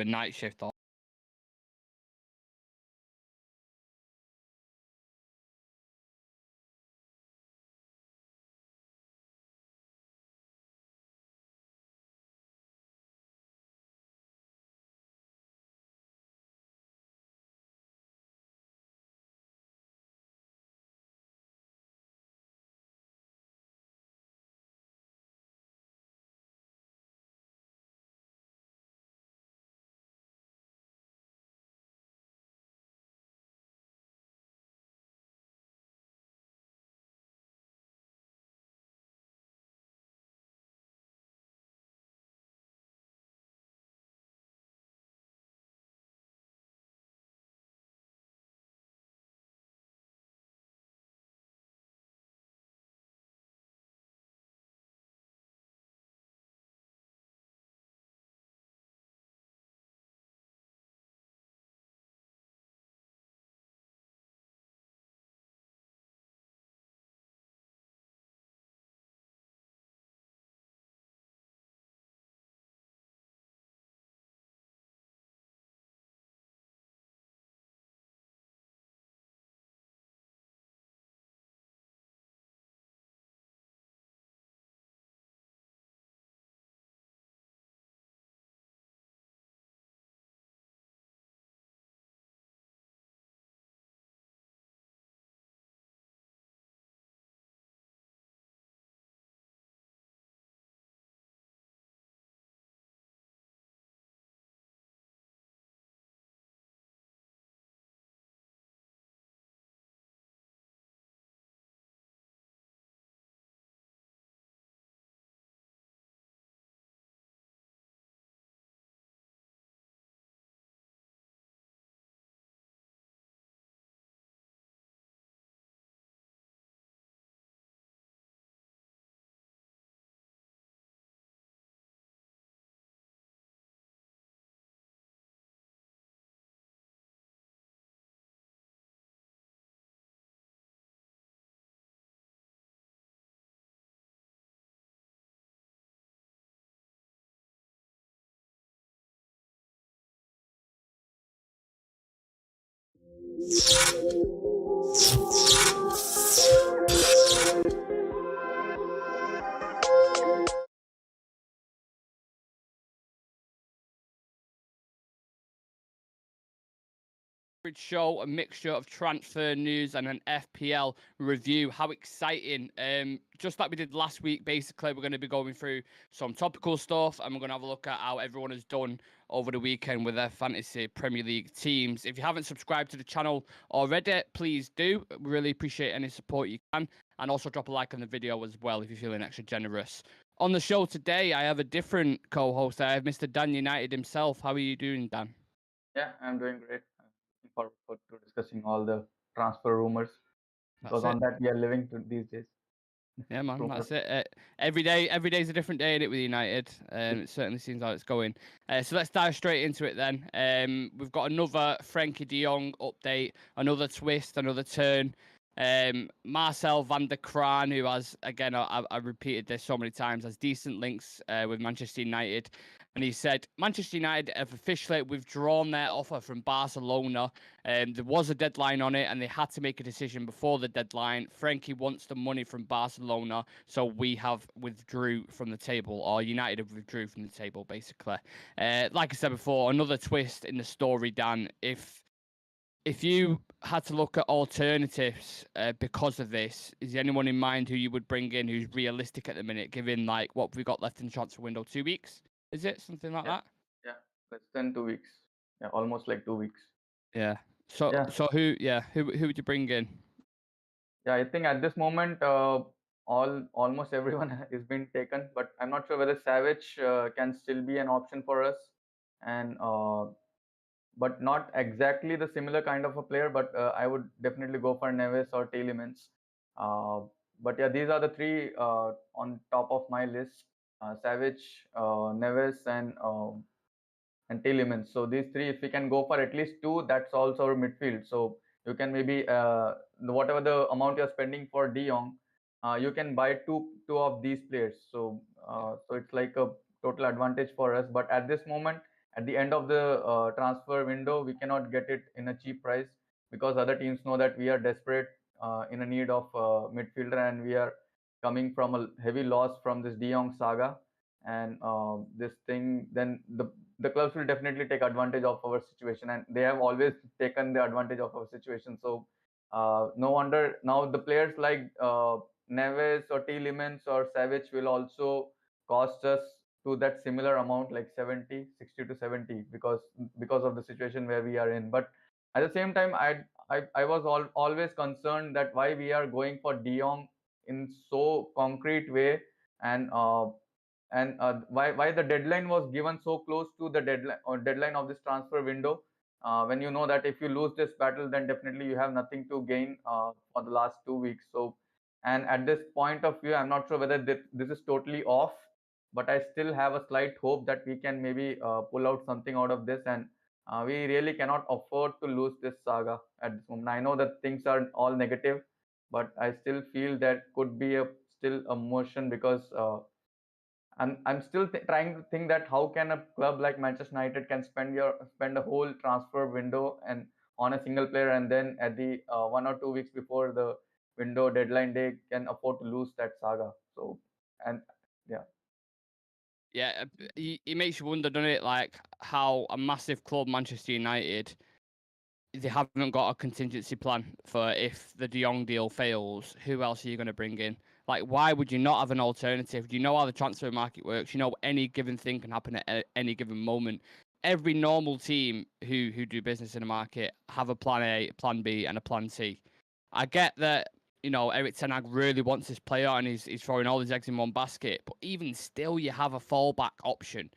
a night shift on. Show, a mixture of transfer news and an FPL review. How exciting. Just like we did last week, basically, we're going to be going through some topical stuff and we're going to have a look at how everyone has done over the weekend with their fantasy Premier League teams. If you haven't subscribed to the channel already, please do. We really appreciate any support you can. And also drop a like on the video as well if you're feeling extra generous. On the show today, I have a different co-host. I have Mr. Dan United himself. How are you doing, Dan? Yeah, I'm doing great. I'm looking forward to discussing all the transfer rumors because That's on it. that we are living these days. Yeah, man, Rumors. that's it. Every day's a different day in it with United. It certainly seems like it's going. So let's dive straight into it then. We've got another Frankie de Jong update, another twist, another turn. Marcel van der Kraan, who has, again, I repeated this so many times, has decent links with Manchester United. And he said Manchester United have officially withdrawn their offer from Barcelona. There was a deadline on it, and they had to make a decision before the deadline. Frankie wants the money from Barcelona, so we have withdrew from the table, or United have withdrew from the table, basically. Like I said before, another twist in the story, Dan. If you had to look at alternatives because of this, is there anyone in mind who you would bring in who's realistic at the minute, given like what we got left in the transfer window? 2 weeks? Is it something like Yeah, that? yeah, less than 2 weeks. Yeah, almost like 2 weeks. Yeah. So Yeah, so who? Yeah, who would you bring in? yeah. I think at this moment, almost everyone is been taken, but I'm not sure whether Savage can still be an option for us, and but not exactly the similar kind of a player. But I would definitely go for Neves or Tielemans. Uh, but yeah, these are the three on top of my list: Savage, Neves, and Tielemans. So these three, if we can go for at least two, that's also our midfield. So you can maybe whatever the amount you're spending for De Jong, you can buy two of these players. So Yeah. so it's like a total advantage for us. But at this moment, at the end of the transfer window, we cannot get it in a cheap price, because other teams know that we are desperate, in a need of midfielder, and we are coming from a heavy loss from this De Jong saga. And this thing, then the clubs will definitely take advantage of our situation, and they have always taken the advantage of our situation. So no wonder now the players like Neves or Tielemans or Savage will also cost us to that similar amount, like 70, 60 to 70, because of the situation where we are in. But at the same time, I was always concerned that why we are going for De Jong in so concrete way, and why the deadline was given so close to the deadline of this transfer window, when you know that if you lose this battle, then definitely you have nothing to gain for the last 2 weeks. So, and at this point of view, I'm not sure whether this is totally off, but I still have a slight hope that we can maybe pull out something out of this. And we really cannot afford to lose this saga at this moment. I know that things are all negative, but I still feel that could be a still a motion, because I'm still trying to think that how can a club like Manchester United can spend a whole transfer window and on a single player, and then at the 1 or 2 weeks before the window deadline day can afford to lose that saga. So, and yeah. Yeah, it makes you wonder, doesn't it? Like how a massive club, Manchester United, they haven't got a contingency plan for if the De Jong deal fails. Who else are you going to bring in? Like, why would you not have an alternative? Do you know how the transfer market works? You know, any given thing can happen at any given moment. Every normal team who do business in the market have a plan A, a plan B, and a plan C. I get that, you know, Eric Ten Hag really wants this player and he's throwing all his eggs in one basket, but even still, you have a fallback option.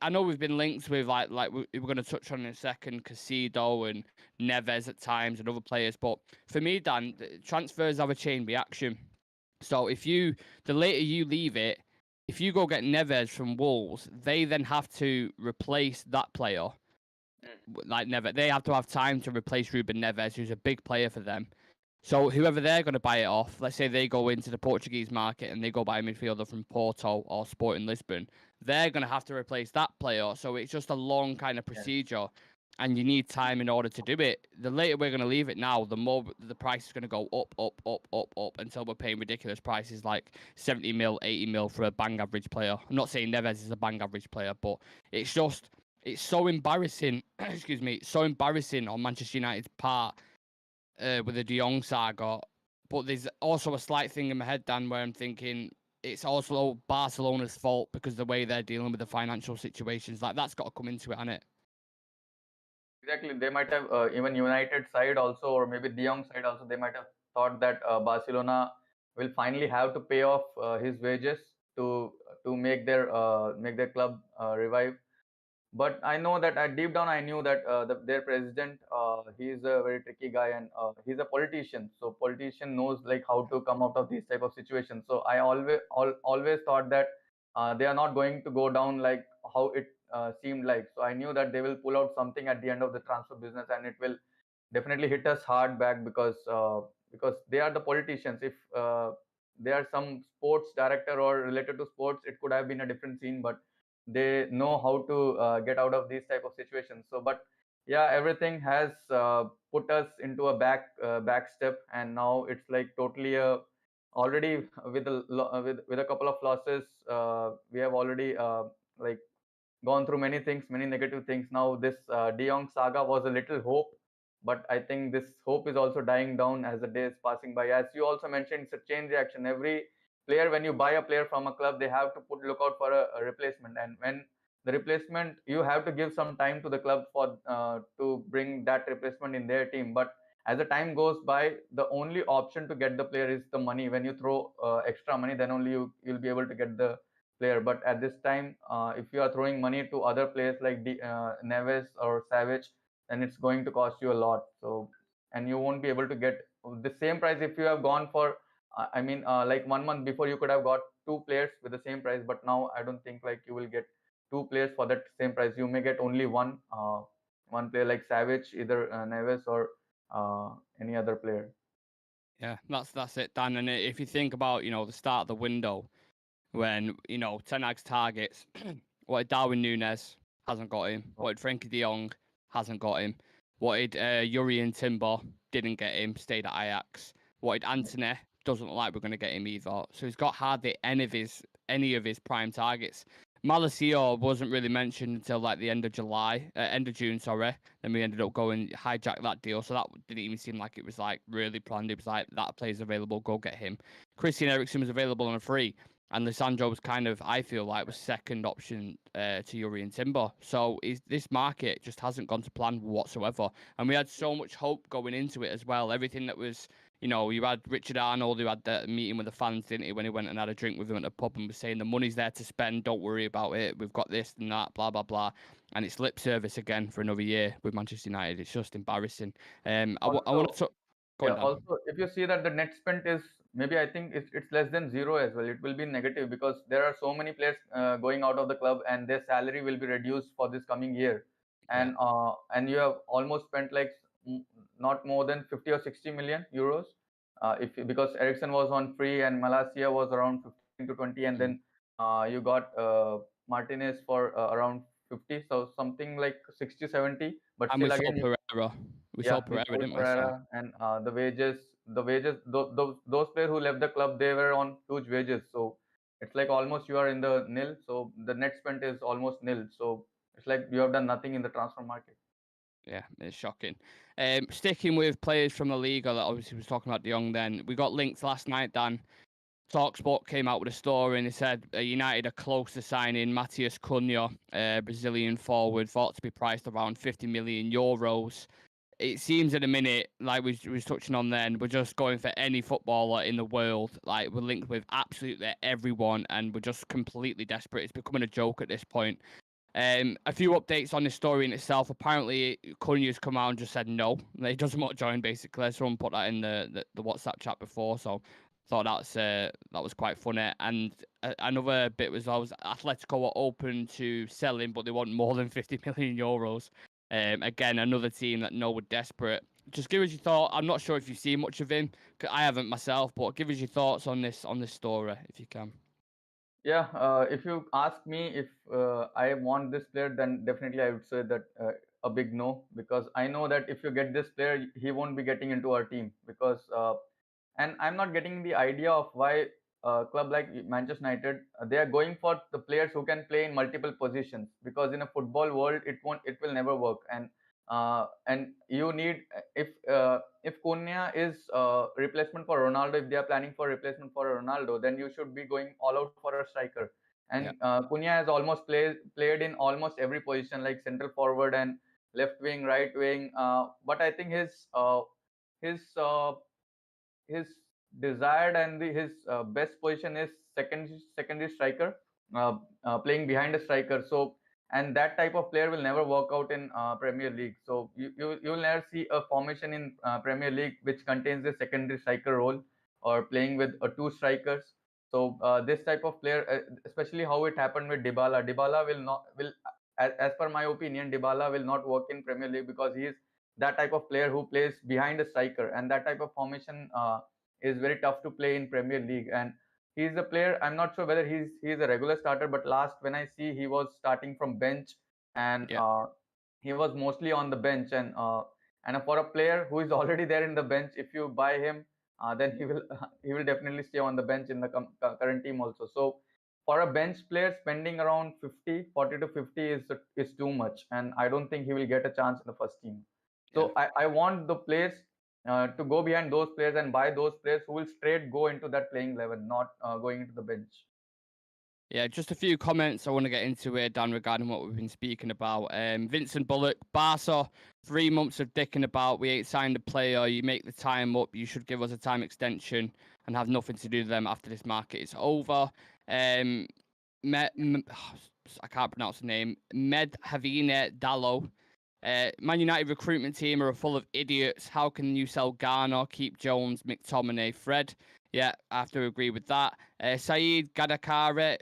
I know we've been linked with like we're going to touch on in a second, Casido and Neves at times and other players, but for me, Dan, transfers have a chain reaction. So the later you leave it, if you go get Neves from Wolves, they then have to replace that player. Like Neves, they have to have time to replace Ruben Neves, who's a big player for them. So whoever they're going to buy it off, let's say they go into the Portuguese market and they go buy a midfielder from Porto or Sporting Lisbon, they're going to have to replace that player. So it's just a long kind of Yes. procedure, and you need time in order to do it. The later we're going to leave it now, the more the price is going to go up, up, up, up, up until we're paying ridiculous prices like 70 mil, 80 mil for a bang average player. I'm not saying Neves is a bang average player, but it's just it's so embarrassing. Excuse me, it's so embarrassing on Manchester United's part with the De Jong saga. But there's also a slight thing in my head, Dan, where I'm thinking it's also Barcelona's fault because the way they're dealing with the financial situations. Like, that's got to come into it, hasn't it? Exactly. They might have even United side also, or maybe De Jong side also. They might have thought that Barcelona will finally have to pay off his wages to make their club revive. But I know that deep down I knew that their president, he's a very tricky guy, and he's a politician. So politician knows like how to come out of these type of situations. So I always thought that they are not going to go down like how it seemed like. So I knew that they will pull out something at the end of the transfer business, and it will definitely hit us hard back, because they are the politicians. If they are some sports director or related to sports, it could have been a different scene. But they know how to get out of these type of situations. So, but yeah, everything has put us into a back step, and now it's like totally already with a couple of losses. We have already like gone through many things, many negative things. Now this De Jong saga was a little hope, but I think this hope is also dying down as the days passing by. As you also mentioned, it's a chain reaction. Every player, when you buy a player from a club, they have to look out for a replacement, and when the replacement, you have to give some time to the club for to bring that replacement in their team. But as the time goes by, the only option to get the player is the money. When you throw extra money, then only you'll be able to get the player. But at this time, if you are throwing money to other players like Neves or Savage, then it's going to cost you a lot. So, and you won't be able to get the same price if you have gone for. I mean, like 1 month before, you could have got two players with the same price, but now I don't think like you will get two players for that same price. You may get only one player like Savage, either Neves or any other player. Yeah, that's it, Dan. And if you think about, you know, the start of the window when, you know, Ten Hag's targets, what Darwin Núñez, hasn't got him. Oh, Wanted Frankie de Jong, hasn't got him. Wanted Urian Timber, didn't get him, stayed at Ajax. Wanted Anthony, doesn't look like we're going to get him either. So he's got hardly any of his prime targets. Malacia wasn't really mentioned until like the end of June, sorry. Then we ended up going hijack that deal, so that didn't even seem like it was like really planned. It was like that player's available, go get him. Christian Eriksen was available on a free, and Lissandro was kind of, I feel like, was second option to Yuri and Timber. So this market just hasn't gone to plan whatsoever, and we had so much hope going into it as well. Everything that was, you had Richard Arnold who had that meeting with the fans, didn't he, when he went and had a drink with them at the pub and was saying the money's there to spend, don't worry about it, we've got this and that, blah, blah, blah. And it's lip service again for another year with Manchester United. It's just embarrassing. I want to... Yeah, also, if you see that the net spent is maybe, I think it's less than zero as well. It will be negative because there are so many players going out of the club and their salary will be reduced for this coming year. And you have almost spent like not more than 50 or 60 million euros. Because Ericsson was on free and Malacia was around 15 to 20, and then you got Martinez for around 50, so something like 60, 70. But And still we again, saw Pereira. We saw Pereira, didn't we? Pereira, and the wages, those players who left the club, they were on huge wages. So it's like almost you are in the nil. So the net spent is almost nil. So it's like you have done nothing in the transfer market. Yeah, it's shocking. Sticking with players from the league, that obviously was talking about De Jong then, we got linked last night, Dan. TalkSport came out with a story and they said United are close to signing Matheus Cunha, Brazilian forward, thought to be priced around 50 million euros. It seems at a minute, like we was touching on then, we're just going for any footballer in the world. Like, we're linked with absolutely everyone and we're just completely desperate. It's becoming a joke at this point. A few updates on the story in itself. Apparently, Cunha's come out and just said no. He doesn't want to join, basically. Someone put that in the WhatsApp chat before, so thought that was quite funny. And another bit was Atletico were open to selling, but they want more than 50 million euros. Again, another team that know we're desperate. Just give us your thought. I'm not sure if you've seen much of him. I haven't myself, but give us your thoughts on this story if you can. Yeah, if you ask me if I want this player, then definitely I would say that a big no, because I know that if you get this player, he won't be getting into our team because and I'm not getting the idea of why a club like Manchester United, they are going for the players who can play in multiple positions, because in a football world it will never work. And you need, if Cunha is replacement for Ronaldo, if they are planning for replacement for Ronaldo, then you should be going all out for a striker. Yeah. And Cunha has almost played in almost every position, like central forward and left wing, right wing. But I think his uh, his desired and his best position is secondary striker, playing behind a striker. So, and that type of player will never work out in Premier League. So you will never see a formation in Premier League which contains a secondary striker role or playing with two strikers. So this type of player, especially how it happened with Dybala will not will as per my opinion, Dybala will not work in Premier League because he is that type of player who plays behind a striker, and that type of formation is very tough to play in Premier League. And he's a player, I'm not sure whether he's a regular starter, but last when I see, he was starting from bench, and Yeah. he was mostly on the bench. And for a player who is already there in the bench, if you buy him, then he will definitely stay on the bench in the current team also. So for a bench player, spending around 40 to 50 is too much, and I don't think he will get a chance in the first team. So I want the players to go behind those players and buy those players who will straight go into that playing 11, not going into the bench. Yeah, just a few comments I want to get into here, Dan, regarding what we've been speaking about. Vincent Bullock, Barca, 3 months of dicking about. We ain't signed a player. You make the time up. You should give us a time extension and have nothing to do with them after this market is over. I can't pronounce the name. Med Havine Dallo. Man United recruitment team are full of idiots. How can you sell Garner, keep Jones, McTominay, Fred? Yeah, I have to agree with that. Saeed Gadakare,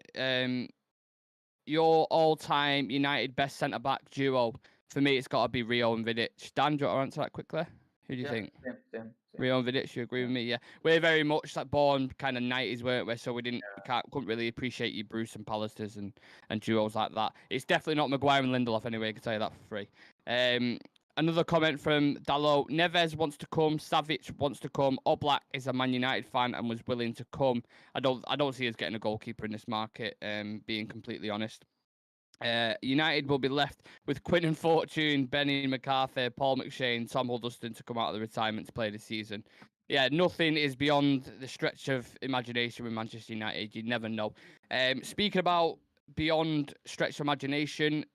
your all-time United best centre-back duo. For me, it's got to be Rio and Vidic. Dan, do you want to answer that quickly? Who do you think? Same. Rio and Vidic, you agree with me? Yeah, we're very much like born kind of 90s, weren't we? So we couldn't really appreciate you Bruce and Pallisters and duos like that. It's definitely not Maguire and Lindelof anyway. I can tell you that for free. Another comment from Dallo. Neves wants to come. Savic wants to come. Oblak is a Man United fan and was willing to come. I don't see us getting a goalkeeper in this market. Being completely honest. United will be left with Quinton Fortune, Benny McCarthy, Paul McShane, Tom Huddleston to come out of the retirement to play this season. Yeah, nothing is beyond the stretch of imagination with Manchester United. You never know. Speaking about beyond stretch of imagination,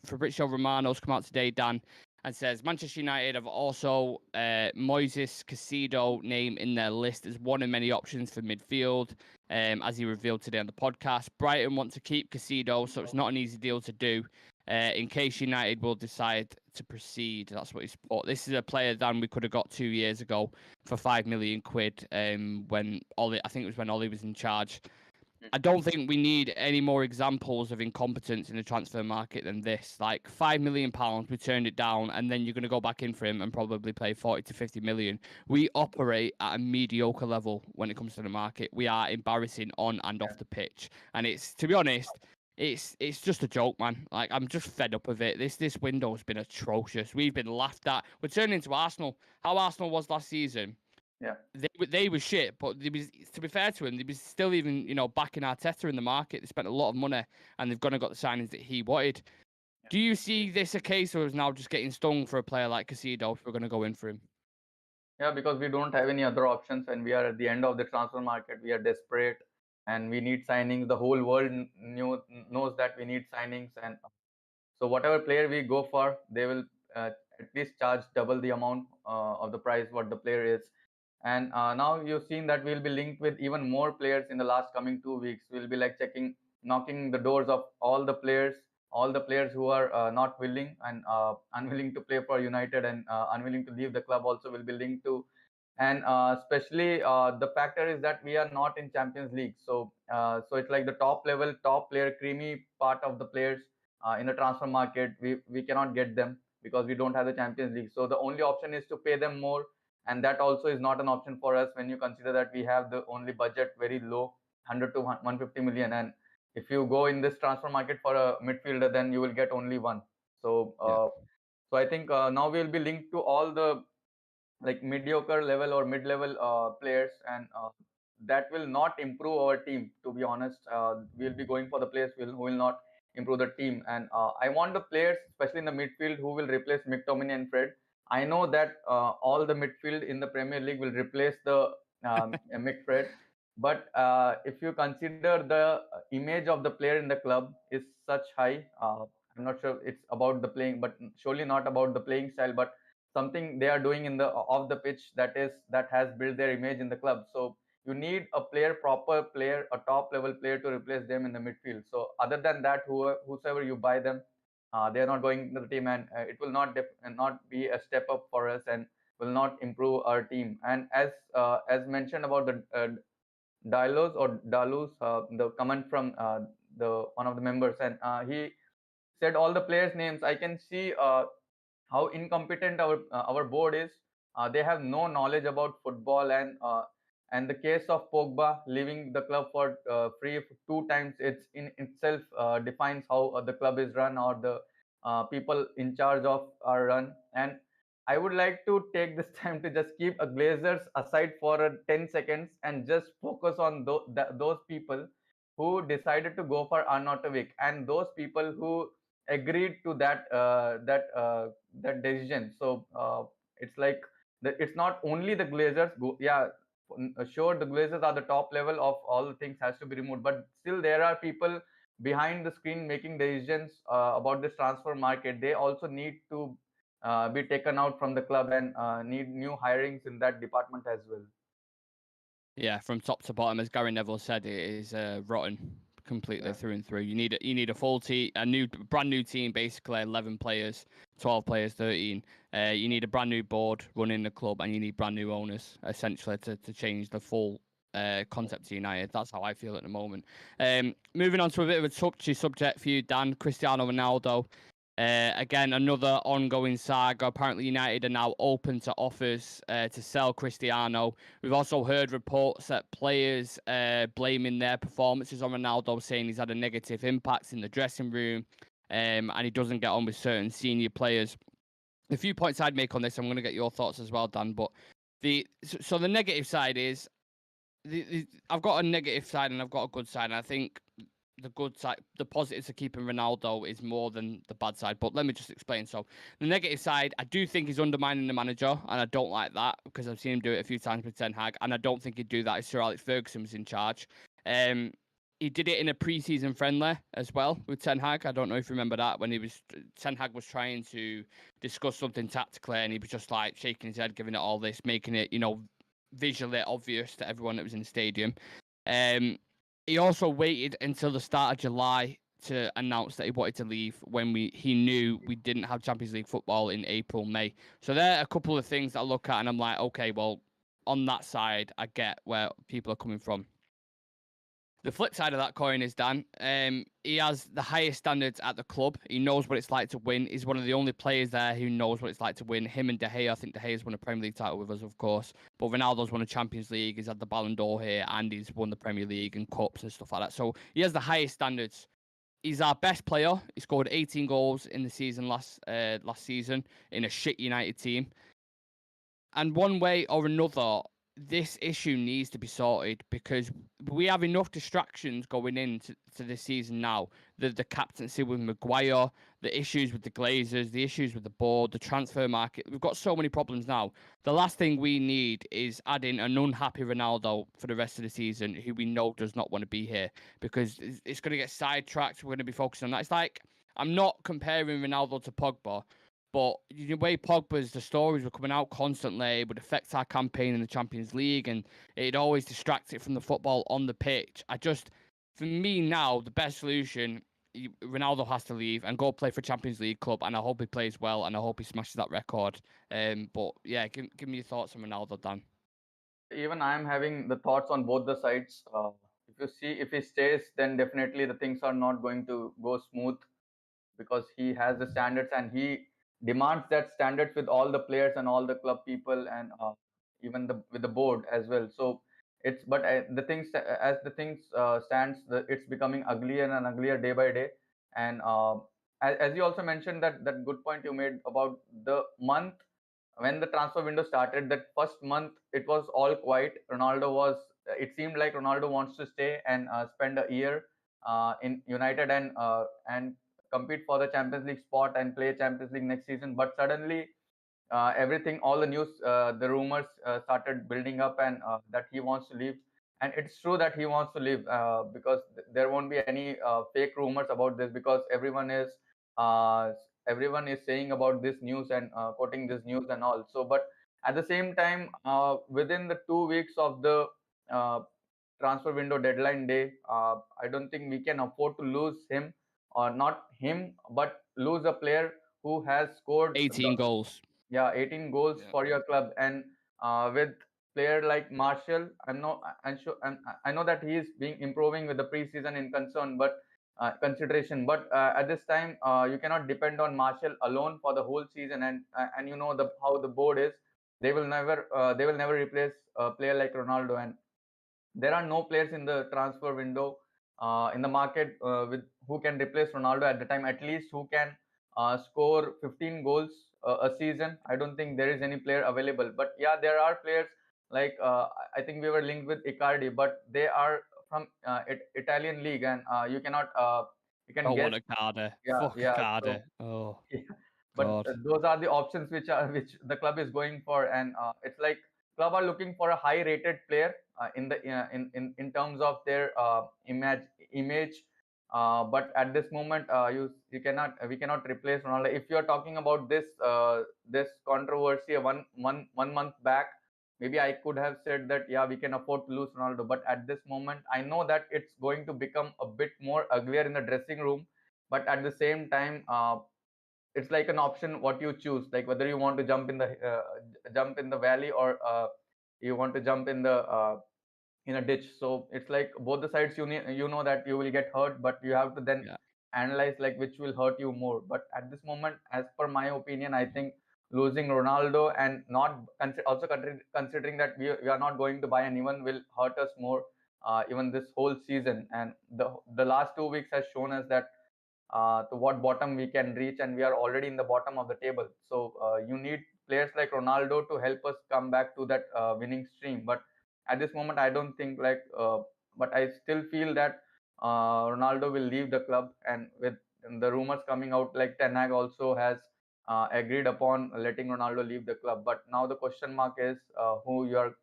Fabrizio Romano's come out today, Dan, and says Manchester United have also Moises Caicedo name in their list as one of many options for midfield. As he revealed today on the podcast, Brighton want to keep Caicedo, so it's not an easy deal to do. In case United will decide to proceed, that's what he's put. This is a player Dan we could have got 2 years ago for £5 million. When Ollie, I think it was when Ollie was in charge. I don't think we need any more examples of incompetence in the transfer market than this. Like £5 million, we turned it down, and then you're going to go back in for him and probably pay 40 to 50 million. We operate at a mediocre level when it comes to the market. We are embarrassing on and off the pitch, and it's, to be honest, it's just a joke, man. Like I'm just fed up of it. This window's been atrocious. We've been laughed at. We're turning into Arsenal. How Arsenal was last season. Yeah, they were shit, but they was, to be fair to him, they was still even backing Arteta in the market. They spent a lot of money, and they've gone and got the signings that he wanted. Yeah. Do you see this a case, or is now just getting stung for a player like Caicedo if we're going to go in for him? Yeah, because we don't have any other options, and we are at the end of the transfer market. We are desperate, and we need signings. The whole world knows that we need signings, and so whatever player we go for, they will at least charge double the amount of the price what the player is. And now you've seen that we'll be linked with even more players in the last coming 2 weeks. We'll be like knocking the doors of all the players who are not willing and unwilling to play for United and unwilling to leave the club also will be linked to. And especially the factor is that we are not in Champions League. So it's like the top player, creamy part of the players in the transfer market. We cannot get them because we don't have the Champions League. So the only option is to pay them more, and that also is not an option for us when you consider that we have the only budget very low, 100 to 150 million. And if you go in this transfer market for a midfielder, then you will get only one. So so I think now we'll be linked to all the like mediocre level or mid-level players, and that will not improve our team, to be honest. We'll be going for the players who will not improve the team, and I want the players, especially in the midfield, who will replace McTominay and Fred. I know that all the midfield in the Premier League will replace the McFred, but if you consider the image of the player in the club is such high, I'm not sure it's about the playing, but surely not about the playing style, but something they are doing in the off the pitch that has built their image in the club. So you need a proper player, a top level player to replace them in the midfield. So other than that, whosoever you buy them, they are not going into the team, and it will not be a step up for us and will not improve our team. And as mentioned about the Dalos or Dalus, the comment from the one of the members, and he said all the players' names. I can see how incompetent our board is. They have no knowledge about football, and the case of Pogba leaving the club for free 2 times, it's in itself defines how the club is run, or the people in charge of are run. And I would like to take this time to just keep a Glazers aside for 10 seconds and just focus on those people who decided to go for Arnautovic, and those people who agreed to that decision. So it's like it's not only the Glazers. Sure, the Glazers are the top level of all the things has to be removed, but still there are people behind the screen making decisions about this transfer market. They also need to be taken out from the club and need new hirings in that department as well. Yeah, from top to bottom, as Gary Neville said, it is rotten completely through and through. You need a full team, brand new team, basically 11 players, 12 players, 13. You need a brand new board running the club, and you need brand new owners essentially to change the full concept to United. That's how I feel at the moment. Moving on to a bit of a touchy subject for you, Dan. Cristiano Ronaldo. Again, another ongoing saga. Apparently, United are now open to offers to sell Cristiano. We've also heard reports that players blaming their performances on Ronaldo, saying he's had a negative impact in the dressing room, and he doesn't get on with certain senior players. A few points I'd make on this. I'm going to get your thoughts as well, Dan. But the negative side is I've got a negative side and I've got a good side. And I think the good side, the positives of keeping Ronaldo is more than the bad side. But let me just explain. So the negative side, I do think he's undermining the manager, and I don't like that because I've seen him do it a few times with Ten Hag, and I don't think he'd do that if Sir Alex Ferguson was in charge. He did it in a pre-season friendly as well with Ten Hag. I don't know if you remember that when Ten Hag was trying to discuss something tactically, and he was just like shaking his head, giving it all this, making it visually obvious to everyone that was in the stadium. He also waited until the start of July to announce that he wanted to leave when he knew we didn't have Champions League football in April, May. So there are a couple of things that I look at and I'm like, okay, well, on that side, I get where people are coming from. The flip side of that coin is Dan. He has the highest standards at the club. He knows what it's like to win. He's one of the only players there who knows what it's like to win. Him and De Gea, I think De Gea's won a Premier League title with us, of course. But Ronaldo's won a Champions League. He's had the Ballon d'Or here, and he's won the Premier League and cups and stuff like that. So he has the highest standards. He's our best player. He scored 18 goals in the season last season in a shit United team. And one way or another, this issue needs to be sorted because we have enough distractions going into this season now. The captaincy with Maguire, the issues with the Glazers, the issues with the board, the transfer market. We've got so many problems now. The last thing we need is adding an unhappy Ronaldo for the rest of the season who we know does not want to be here because it's going to get sidetracked. We're going to be focusing on that. It's like, I'm not comparing Ronaldo to Pogba, but the way the stories were coming out constantly, it would affect our campaign in the Champions League, and it'd always distract it from the football on the pitch. For me now, the best solution, Ronaldo has to leave and go play for Champions League club, and I hope he plays well, and I hope he smashes that record. But yeah, give me your thoughts on Ronaldo, Dan. Even I am having the thoughts on both the sides. If he stays, then definitely the things are not going to go smooth because he has the standards and he demands that standards with all the players and all the club people and even with the board as well. So the things as the things stands, it's becoming uglier and uglier day by day. And as you also mentioned that good point you made about the month when the transfer window started, that first month it was all quiet. It seemed like Ronaldo wants to stay and spend a year in United and compete for the Champions League spot and play Champions League next season. But suddenly, all the news, the rumors started building up, and that he wants to leave. And it's true that he wants to leave because there won't be any fake rumors about this because uh, everyone is saying about this news and quoting this news and all. So, but at the same time, within the 2 weeks of the uh, transfer window deadline day, I don't think we can afford to lose him, or not him, but lose a player who has scored 18 goals. 18 goals Yeah. for your club. And with player like Martial, I know that he is being improving with the preseason in concern, but consideration. But at this time, you cannot depend on Martial alone for the whole season. And you know how the board is. They will never replace a player like Ronaldo. And there are no players in the transfer window in the market with who can replace Ronaldo at the time, at least who can score 15 goals a season. I don't think there is any player available. But yeah, there are players like I think we were linked with Icardi, but they are from Italian league, and you can Oh, guess. what a carder. Yeah, Fuck a yeah. So carder. Oh, but God. those are the options which the club is going for. And it's like club are looking for a high rated player in the in terms of their image. But at this moment, you cannot we cannot replace Ronaldo. If you are talking about this controversy one month back, maybe I could have said that yeah, we can afford to lose Ronaldo. But at this moment, I know that it's going to become a bit more uglier in the dressing room. But at the same time, it's like an option what you choose, like whether you want to jump in the valley, or you want to jump in a ditch. So it's like both the sides, you know that you will get hurt, but you have to then Yeah. analyze like which will hurt you more. But at this moment, as per my opinion, I think losing Ronaldo and not considering that we are not going to buy anyone will hurt us more, even this whole season. And the last 2 weeks has shown us that to what bottom we can reach, and we are already in the bottom of the table. So you need players like Ronaldo to help us come back to that winning stream. But at this moment, I don't think like. But I still feel that Ronaldo will leave the club, and with the rumors coming out, like Ten Hag also has agreed upon letting Ronaldo leave the club. But now the question mark is who you are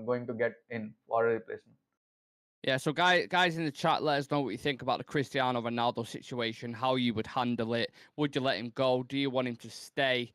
going to get in for a replacement. Yeah, so guys in the chat, let us know what you think about the Cristiano Ronaldo situation, how you would handle it. Would you let him go? Do you want him to stay?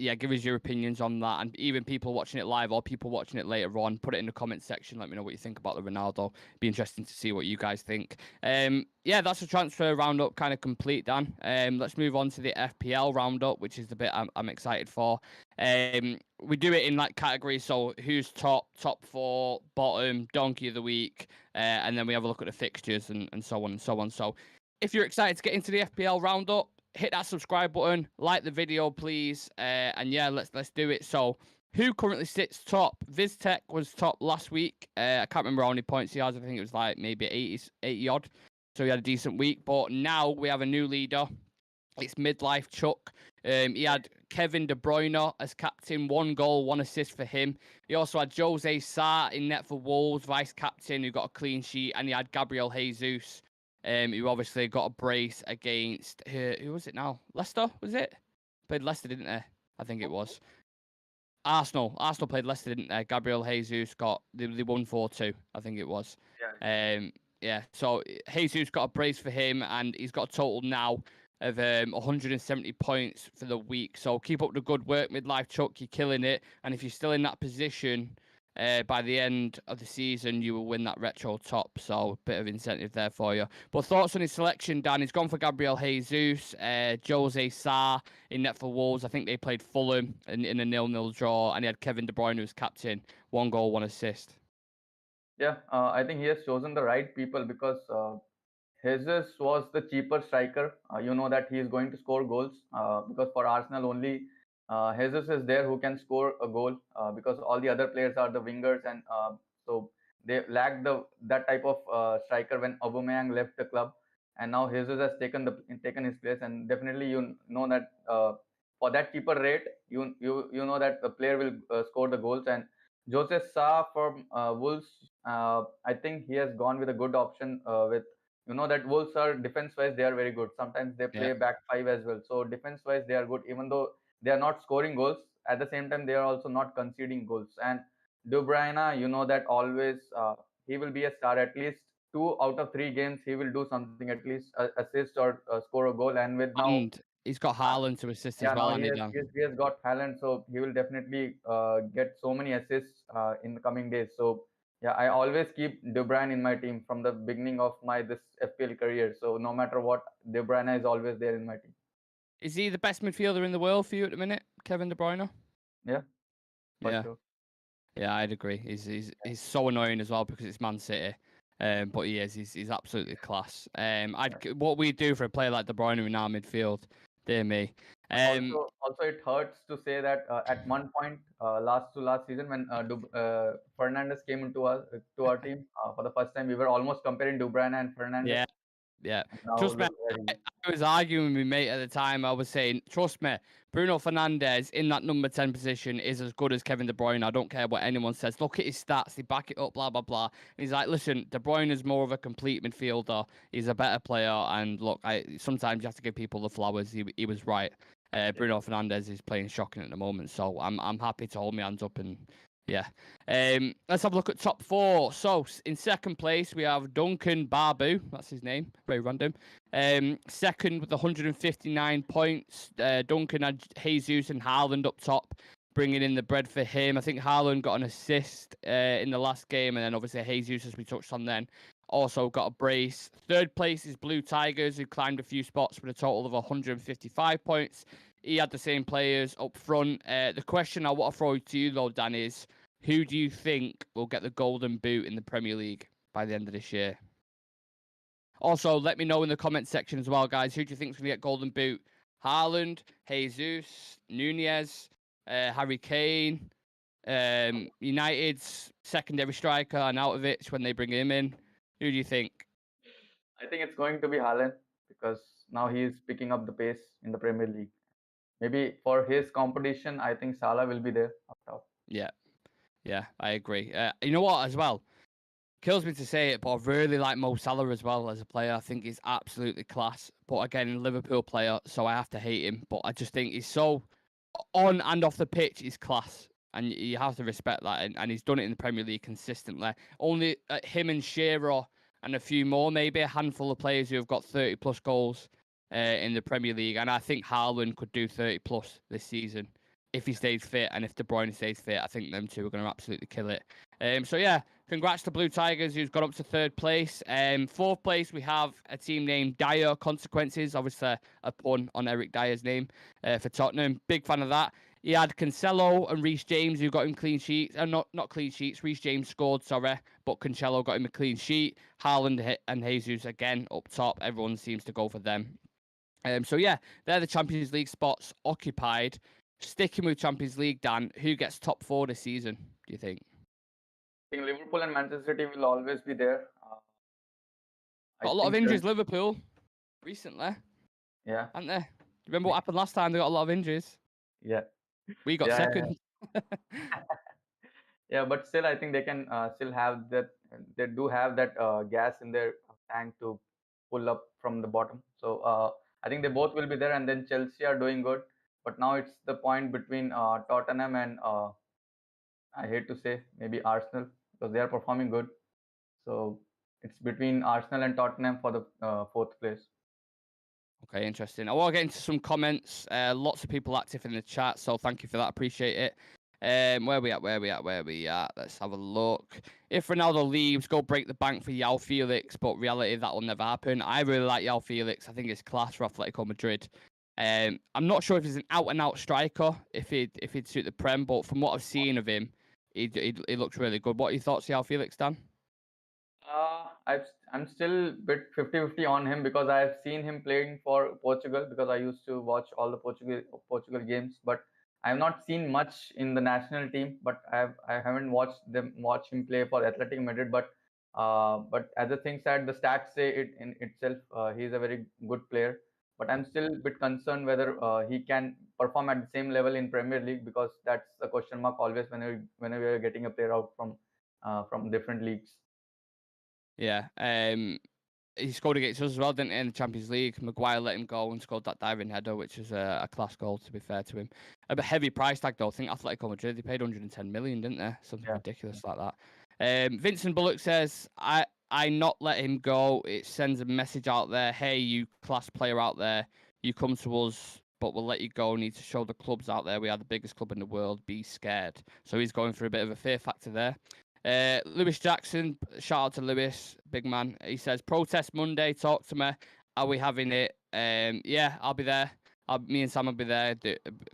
Yeah, give us your opinions on that. And even people watching it live or people watching it later on, put it in the comment section. Let me know what you think about the Ronaldo. Be interesting to see what you guys think. Yeah, that's a transfer roundup kind of complete, Dan. Let's move on to the FPL roundup, which is the bit I'm excited for. We do it in like categories, so who's top four, bottom, donkey of the week, and then we have a look at the fixtures and so on and so on. So if you're excited to get into the FPL roundup, hit that subscribe button, like the video, please, and yeah, let's do it. So who currently sits top? Viztech was top last week. I can't remember how many points he has. I think it was like maybe 80 odd. So he had a decent week, but now we have a new leader. It's Midlife Chuck. He had Kevin De Bruyne as captain, 1 goal, 1 assist for him. He also had Jose Sa in net for Wolves, vice captain, who got a clean sheet, and he had Gabriel Jesus, who obviously got a brace against who was it now? Leicester, was it? Played Leicester, didn't they? I think it was. Arsenal played Leicester, didn't they? Gabriel Jesus got they won 4-2, I think it was. Yeah. Yeah. So Jesus got a brace for him, and he's got a total now of 170 points for the week. So keep up the good work, Midlife Chuck. You're killing it. And if you're still in that position by the end of the season, you will win that retro top. So a bit of incentive there for you. But thoughts on his selection, Dan? He's gone for Gabriel Jesus, Jose Sa in net for Wolves. I think they played Fulham in a 0-0 draw. And he had Kevin De Bruyne who was captain. 1 goal, 1 assist. Yeah, I think he has chosen the right people because Jesus was the cheaper striker. You know that he is going to score goals because for Arsenal only Jesus is there who can score a goal because all the other players are the wingers, and so they lack that type of striker when Aubameyang left the club, and now Jesus has taken his place, and definitely you know that for that cheaper rate you know that the player will score the goals. And Jose Sa from Wolves, I think he has gone with a good option with you know that Wolves are defense wise they are very good. Sometimes they Yeah. play back five as well. So defense wise they are good, even though they are not scoring goals. At the same time, they are also not conceding goals. And De Bruyne, you know that always he will be a star. At least 2 out of 3 games he will do something, at least assist or score a goal. And with now, And he's got uh, Haaland to assist as yeah, well, now hasn't he, Dan? he has got talent, so he will definitely get so many assists in the coming days. So yeah, I always keep De Bruyne in my team from the beginning of my this FPL career. So no matter what, De Bruyne is always there in my team. Is he the best midfielder in the world for you at the minute, Kevin De Bruyne? Yeah, for Yeah. sure. Yeah, I'd agree. He's so annoying as well because it's Man City. But he is. He's absolutely class. What we do for a player like De Bruyne in our midfield, dear me. Also, it hurts to say that at one point last season when Fernandes came into our team for the first time, we were almost comparing De Bruyne and Fernandes. Yeah, yeah. And now Trust me, look where he is. I was arguing with my mate at the time. I was saying, trust me, Bruno Fernandes in that number 10 position is as good as Kevin De Bruyne. I don't care what anyone says. Look at his stats. They back it up, blah, blah, blah. And he's like, listen, De Bruyne is more of a complete midfielder. He's a better player. And look, sometimes you have to give people the flowers. He was right. Bruno Fernandes is playing shocking at the moment. So I'm happy to hold my hands up and yeah. Let's have a look at top 4. So in second place we have Duncan Barbu. That's his name. Very random. Second with 159 points. Duncan had Jesus and Haaland up top, bringing in the bread for him. I think Haaland got an assist in the last game, and then obviously Jesus, as we touched on then, also got a brace. Third place is Blue Tigers, who climbed a few spots with a total of 155 points. He had the same players up front. The question I want to throw to you, though, Dan, is who do you think will get the golden boot in the Premier League by the end of this year? Also, let me know in the comment section as well, guys. Who do you think's going to get Golden Boot? Haaland, Jesus, Nunez, Harry Kane, United's secondary striker, Arnautovic when they bring him in. Who do you think? I think it's going to be Haaland because now he is picking up the pace in the Premier League. Maybe for his competition, I think Salah will be there up top. Yeah, I agree. You know what, as well? Kills me to say it, but I really like Mo Salah as well as a player. I think he's absolutely class. But again, a Liverpool player, so I have to hate him. But I just think he's so on and off the pitch, he's class. And you have to respect that. And he's done it in the Premier League consistently. Only him and Shearer and a few more, maybe a handful of players who have got 30 plus goals in the Premier League. And I think Haaland could do 30 plus this season if he stays fit and if De Bruyne stays fit. I think them two are going to absolutely kill it. So yeah, congrats to Blue Tigers, who's got up to third place. Fourth place, we have a team named Dire Consequences. Obviously, a pun on Eric Dyer's name for Tottenham. Big fan of that. He had Cancelo and Reece James, who got him clean sheets. Not clean sheets. Reece James scored, sorry, but Cancelo got him a clean sheet. Haaland and Jesus again up top. Everyone seems to go for them. So yeah, they're the Champions League spots occupied. Sticking with Champions League, Dan, who gets top four this season, do you think? I think Liverpool and Manchester City will always be there. Got a lot of injuries, Liverpool, recently. Yeah. Aren't they? Remember what happened last time? They got a lot of injuries. Yeah. We got second. Yeah, but still, I think they can still have that. They do have that gas in their tank to pull up from the bottom. So I think they both will be there. And then Chelsea are doing good. But now it's the point between Tottenham and I hate to say maybe Arsenal because they are performing good. So it's between Arsenal and Tottenham for the fourth place. Okay, interesting. I want to get into some comments. Lots of people active in the chat, so thank you for that. Appreciate it. Where we at? Let's have a look. If Ronaldo leaves, go break the bank for Yao Felix, but reality that will never happen. I really like Yao Felix. I think it's class for Atletico Madrid. I'm not sure if he's an out-and-out striker, if he'd suit the Prem, but from what I've seen of him, he looks really good. What are your thoughts, Yao Felix, Dan? I'm still bit 50-50 on him because I've seen him playing for Portugal because I used to watch all the Portugal games, but I have not seen much in the national team. But I haven't watched him play for Athletic Madrid. But as the thing said, the stats say it in itself. He's a very good player. But I'm still a bit concerned whether he can perform at the same level in Premier League because that's a question mark always whenever you're getting a player out from different leagues. Yeah. He scored against us as well, didn't he, in the Champions League? Maguire let him go and scored that diving header, which was a class goal, to be fair to him. A heavy price tag, though. I think Atletico Madrid, they paid 110 million, didn't they? Something ridiculous like that. Vincent Bullock says, I not let him go. It sends a message out there. Hey, you class player out there, you come to us, but we'll let you go. Need to show the clubs out there we are the biggest club in the world. Be scared. So he's going for a bit of a fear factor there. Lewis Jackson, shout out to Lewis, big man. He says, protest Monday, talk to me. Are we having it? Yeah, I'll be there. Me and Sam will be there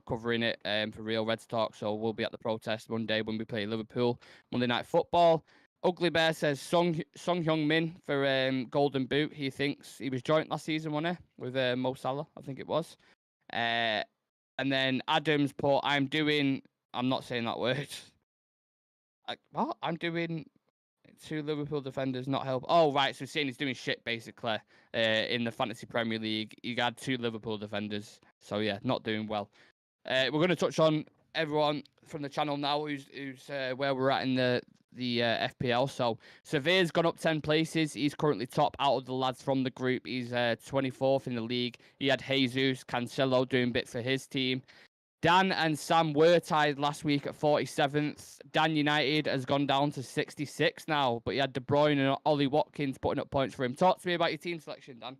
covering it for Real Reds Talk. So we'll be at the protest Monday when we play Liverpool, Monday Night Football. Ugly Bear says Song Hyung-min for Golden Boot. He thinks he was joint last season, wasn't he? With Mo Salah, I think it was. And then Adams put, I'm not saying that word. What? I'm doing two Liverpool defenders not help. Oh, right. So saying he's doing shit, basically, in the Fantasy Premier League. You got two Liverpool defenders. So, yeah, not doing well. We're going to touch on everyone from the channel now who's where we're at in the FPL. So, Severe's gone up 10 places. He's currently top out of the lads from the group. He's 24th in the league. He had Jesus, Cancelo doing bits for his team. Dan and Sam were tied last week at 47th. Dan United has gone down to 66 now, but he had De Bruyne and Ollie Watkins putting up points for him. Talk to me about your team selection, Dan.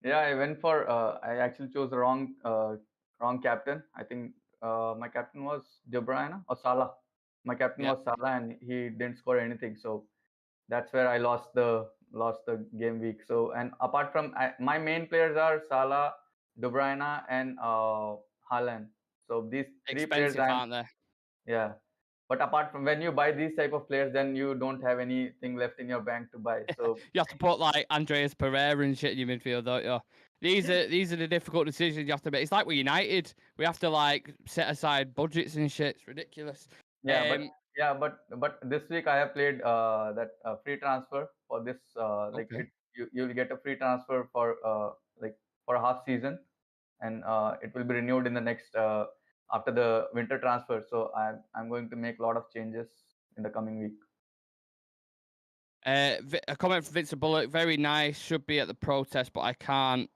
Yeah, I went for. I actually chose the wrong captain. I think my captain was De Bruyne or Salah. My captain was Salah, and he didn't score anything. So that's where I lost the game week. So and apart from my main players are Salah, De Bruyne, and Haaland. So these three expensive, players, aren't they? Yeah, but apart from when you buy these type of players, then you don't have anything left in your bank to buy. So You have to put like Andreas Pereira and shit in your midfield, don't you? These are the difficult decisions you have to make. It's like with United, we have to like set aside budgets and shit. It's ridiculous. yeah, but this week I have played that free transfer for this. Like Okay. you'll get a free transfer for like for a half season, and it will be renewed in the next after the winter transfer. So I'm going to make a lot of changes in the coming week. A comment from Vincent Bullock. Very nice. Should be at the protest, but I can't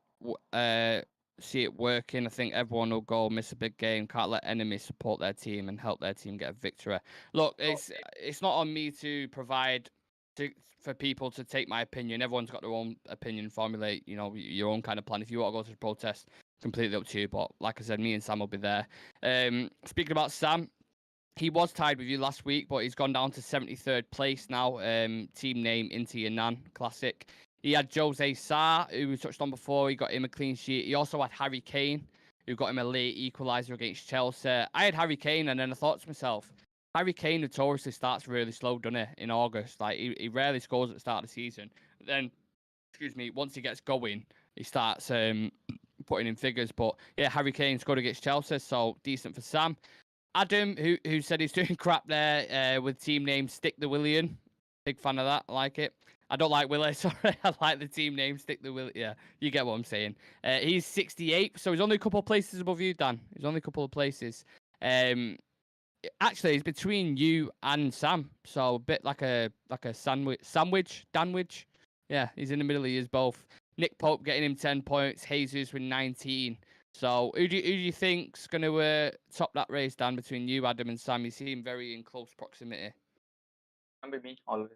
see it working. I think everyone will go miss a big game. Can't let enemies support their team and help their team get a victory. Look, it's not on me to provide for people to take my opinion. Everyone's got their own opinion. Formulate, your own kind of plan. If you want to go to the protest, completely up to you. But like I said, me and Sam will be there. Speaking about Sam, he was tied with you last week, but he's gone down to 73rd place now. Team name Inti Yanan Classic. He had Jose Sarr, who we touched on before. He got him a clean sheet. He also had Harry Kane, who got him a late equaliser against Chelsea. I had Harry Kane, and then I thought to myself, Harry Kane notoriously starts really slow, doesn't he, in August? Like, he rarely scores at the start of the season. But then, once he gets going, he starts putting in figures. But, yeah, Harry Kane scored against Chelsea, so decent for Sam. Adam, who said he's doing crap there with team name Stick the William. Big fan of that. I like it. I don't like Willie, sorry. I like the team name Stick the William. Yeah, you get what I'm saying. He's 68th, so he's only a couple of places above you, Dan. He's only a couple of places. Actually, he's between you and Sam, so a bit like a sandwich. Yeah, he's in the middle of you both. Nick Pope getting him 10 points. Jesus with 19. So who do you think's going to top that race, Dan, between you, Adam, and Sam? You seem very in close proximity. Can be me always.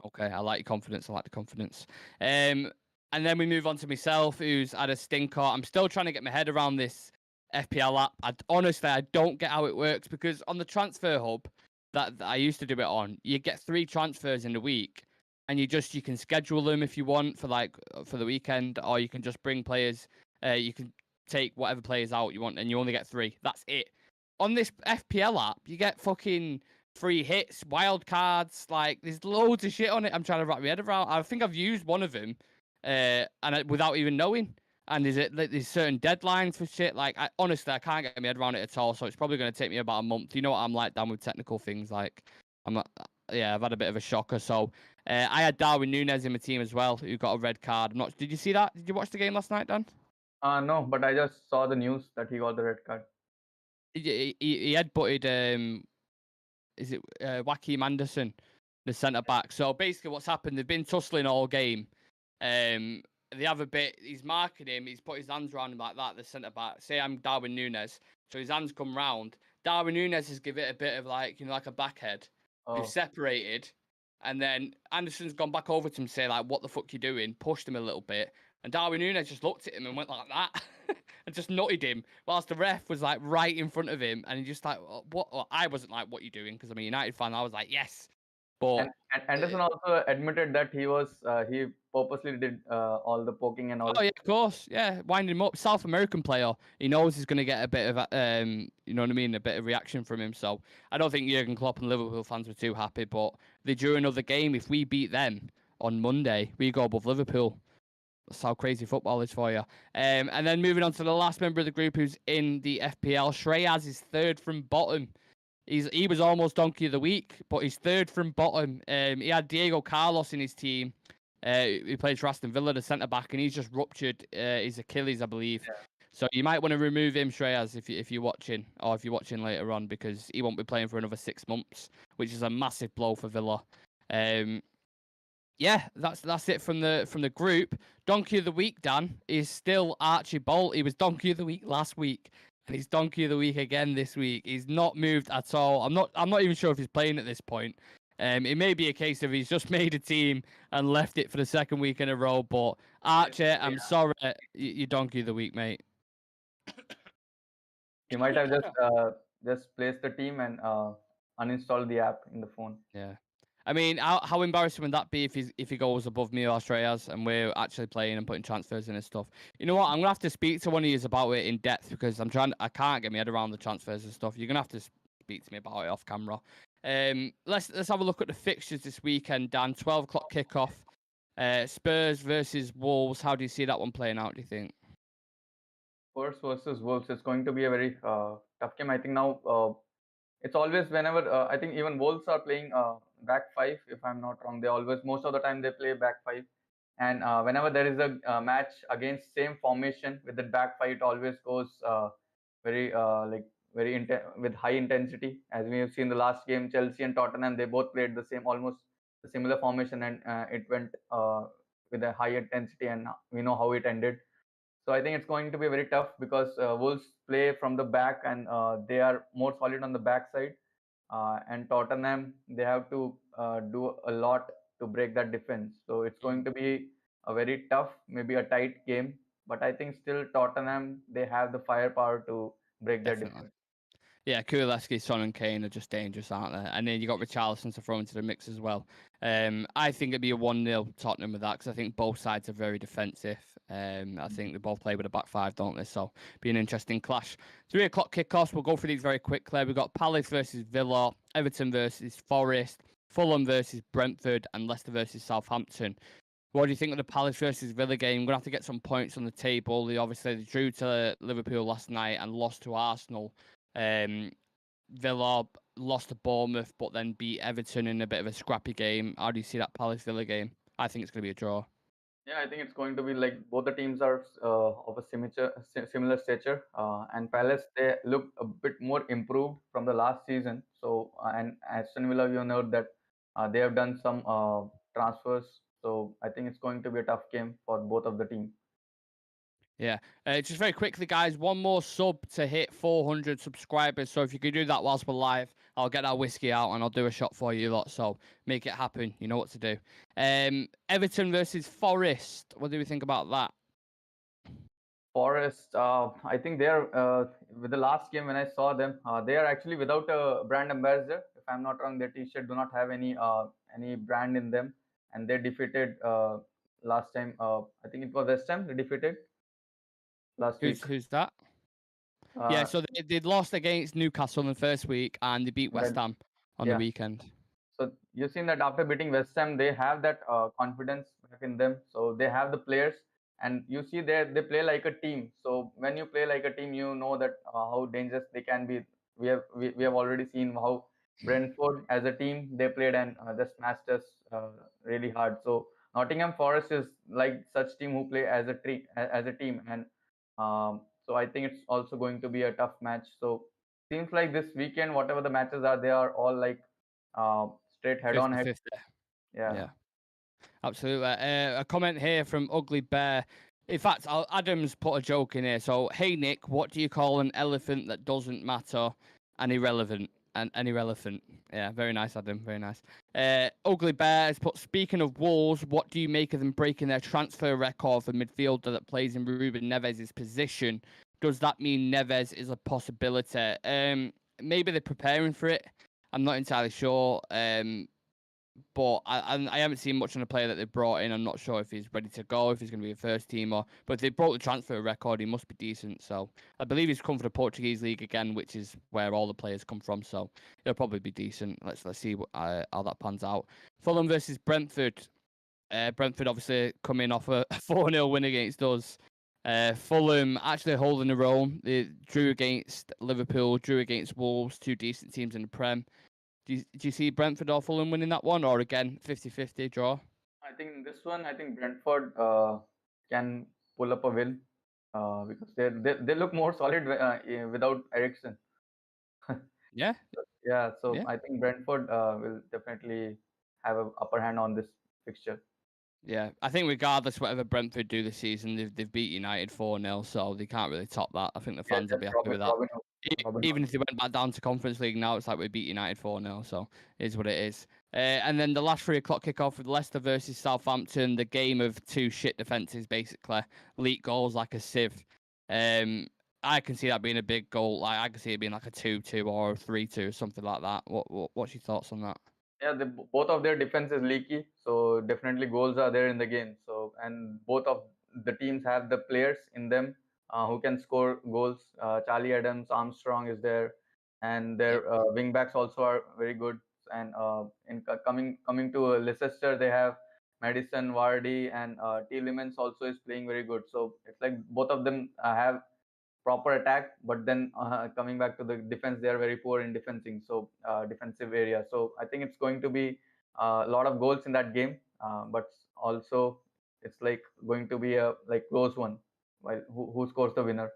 Okay, I like your confidence. I like the confidence. And then we move on to myself, who's had a stinker. I'm still trying to get my head around this FPL app. Honestly, I don't get how it works because on the transfer hub that I used to do it on, you get 3 transfers in the week, and you can schedule them if you want for the weekend, or you can just bring players. You can take whatever players out you want, and you only get 3. That's it. On this FPL app, you get fucking free hits, wild cards. Like, there's loads of shit on it. I'm trying to wrap my head around. I think I've used one of them, without even knowing. And there's certain deadlines for shit. Like, honestly, I can't get my head around it at all. So it's probably going to take me about a month. You know what I'm like, down with technical things. Like, I've had a bit of a shocker. So I had Darwin Núñez in my team as well, who got a red card. Did you see that? Did you watch the game last night, Dan? No, but I just saw the news that he got the red card. He headbutted is it Joachim Anderson, the centre back. So basically, what's happened? They've been tussling all game. They have a bit. He's marking him. He's put his hands around him like that. The centre back. Say I'm Darwin Núñez. So his hands come round. Darwin Núñez has given it a bit of like a backhead. Oh. They've separated, and then Anderson's gone back over to him, say like, "What the fuck you doing?" Pushed him a little bit, and Darwin Núñez just looked at him and went like that. And just nutted him, whilst the ref was like right in front of him, and he just like, what? Well, I wasn't like, what are you doing? Because I'm a United fan. I was like, yes. But and Anderson also admitted that he purposely did all the poking and all. Oh yeah, of course, yeah, winding him up. South American player, he knows he's going to get a bit of, you know what I mean, a bit of reaction from him. So I don't think Jurgen Klopp and Liverpool fans were too happy. But they drew another game. If we beat them on Monday, we go above Liverpool. That's how crazy football is for you. And then moving on to the last member of the group who's in the FPL, Shreyas is 3rd from bottom. He was almost donkey of the week, but he's 3rd from bottom. He had Diego Carlos in his team. He plays for Aston Villa, the centre back, and he's just ruptured his Achilles, I believe. Yeah. So you might want to remove him, Shreyas, if you're watching, or if you're watching later on, because he won't be playing for another 6 months, which is a massive blow for Villa. Yeah, that's it from the group. Donkey of the week, Dan, is still Archie Bolt. He was Donkey of the week last week, and he's Donkey of the week again this week. He's not moved at all. I'm not even sure if he's playing at this point. It may be a case of he's just made a team and left it for the 2nd week in a row. But Archie, I'm sorry, you Donkey of the week, mate. He might have just placed the team and uninstalled the app in the phone. Yeah. I mean, how embarrassing would that be if he goes above me or Shreyas and we're actually playing and putting transfers in and stuff? You know what? I'm gonna have to speak to one of you about it in depth because I can't get my head around the transfers and stuff. You're gonna have to speak to me about it off camera. Let's have a look at the fixtures this weekend, Dan. 12 o'clock kickoff. Spurs versus Wolves. How do you see that one playing out, do you think? Spurs versus Wolves is going to be a very tough game. I think now it's always whenever I think even Wolves are playing back five, if I'm not wrong. They always, most of the time, they play back five. And whenever there is a match against same formation with the back five, it always goes very with high intensity. As we have seen the last game, Chelsea and Tottenham, they both played the same, almost the similar formation, and it went with a high intensity, and we know how it ended. So I think it's going to be very tough because Wolves play from the back, and they are more solid on the back side. And Tottenham, they have to do a lot to break that defense. So it's going to be a very tough, maybe a tight game. But I think still Tottenham, they have the firepower to break their Definitely. defense. Yeah, Kuleski, Son and Kane are just dangerous, aren't they? And then you got Richarlison to throw into the mix as well. I think it'd be a 1-0 Tottenham with that because I think both sides are very defensive. I think they both play with a back five, don't they? So be an interesting clash. 3 o'clock kickoffs. We'll go through these very quickly. We've got Palace versus Villa, Everton versus Forest, Fulham versus Brentford, and Leicester versus Southampton. What do you think of the Palace versus Villa game? We're going to have to get some points on the table. They drew to Liverpool last night and lost to Arsenal. Villa lost to Bournemouth, but then beat Everton in a bit of a scrappy game. How do you see that Palace Villa game? I think it's going to be a draw. Yeah, I think it's going to be like both the teams are of a similar stature, and Palace, they look a bit more improved from the last season. So and Aston Villa, you know that they have done some transfers. So I think it's going to be a tough game for both of the teams. Yeah. Just very quickly, guys, one more sub to hit 400 subscribers. So if you could do that whilst we're live, I'll get that whiskey out and I'll do a shot for you lot. So make it happen. You know what to do. Everton versus Forest. What do we think about that? Forest, I think they are with the last game when I saw them, they are actually without a brand ambassador. If I'm not wrong, their T-shirt do not have any brand in them, and they defeated last time. I think it was West Ham. They defeated last week. Who's that? Yeah, Uh, so they'd lost against Newcastle in the first week and they beat West well, Ham on the yeah. weekend. So you've seen that after beating West Ham, they have that confidence back in them. So they have the players, and you see they play like a team. So when you play like a team, you know that how dangerous they can be. We have already seen how Brentford as a team they played, and just smashed us really hard. So Nottingham Forest is like such team who play as a team, and so I think it's also going to be a tough match. So seems like this weekend, whatever the matches are, they are all like uh, straight head on head. 50-50. Yeah. Yeah, absolutely. A comment here from Ugly Bear. In fact, Adam's put a joke in here. So, hey, Nick, what do you call an elephant that doesn't matter and irrelevant? And irrelevant. Yeah, very nice, Adam. Very nice. Ugly Bear has put, speaking of Wolves, what do you make of them breaking their transfer record for midfielder that plays in Ruben Neves' position? Does that mean Neves is a possibility? Maybe they're preparing for it. I'm not entirely sure. But I haven't seen much on the player that they brought in. I'm not sure if he's ready to go, if he's going to be a first teamer. But if they broke the transfer record, he must be decent. So I believe he's come from the Portuguese league again, which is where all the players come from. So he'll probably be decent. Let's see how that pans out. Fulham versus Brentford. Brentford obviously coming off a 4-0 win against us. Fulham actually holding their own. They drew against Liverpool, drew against Wolves, two decent teams in the Prem. Do you see Brentford or Fulham winning that one, or again 50-50 draw? I think in this one, I think Brentford can pull up a win because they look more solid without Ericsson. Yeah, Yeah, so yeah, I think Brentford will definitely have an upper hand on this fixture. yeah. I think regardless whatever Brentford do this season, they've beat United 4-0, so they can't really top that. I think the Yes, fans will yes, be happy with that. Robin. Even if they went back down to Conference League now, it's like we beat United 4-0, so it is what it is. And then the last 3 o'clock kickoff with Leicester versus Southampton, the game of two shit defences, basically. Leak goals like a sieve. I can see that being a big goal. Like I can see it being like a 2-2 or a 3-2, something like that. What's your thoughts on that? Yeah, both of their defense is leaky, so definitely goals are there in the game. So and both of the teams have the players in them who can score goals. Charlie Adams, Armstrong is there. and Yep. their wing backs also are very good. And coming to Leicester, they have Madison, Vardy, and Tielemans also is playing very good. So it's like both of them have proper attack, but then coming back to the defense, they are very poor in defending. So defensive area. So I think it's going to be a lot of goals in that game, but also it's like going to be a like close one. While who scores the winner?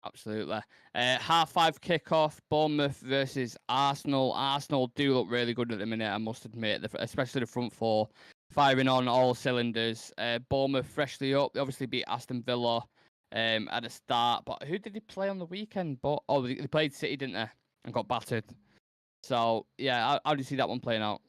Absolutely. 5:30 kickoff, Bournemouth versus Arsenal. Arsenal do look really good at the minute, I must admit, especially the front four, firing on all cylinders. Bournemouth freshly up. They obviously beat Aston Villa at the start, but who did they play on the weekend? They played City, didn't they? And got battered. So, yeah, how do you see that one playing out?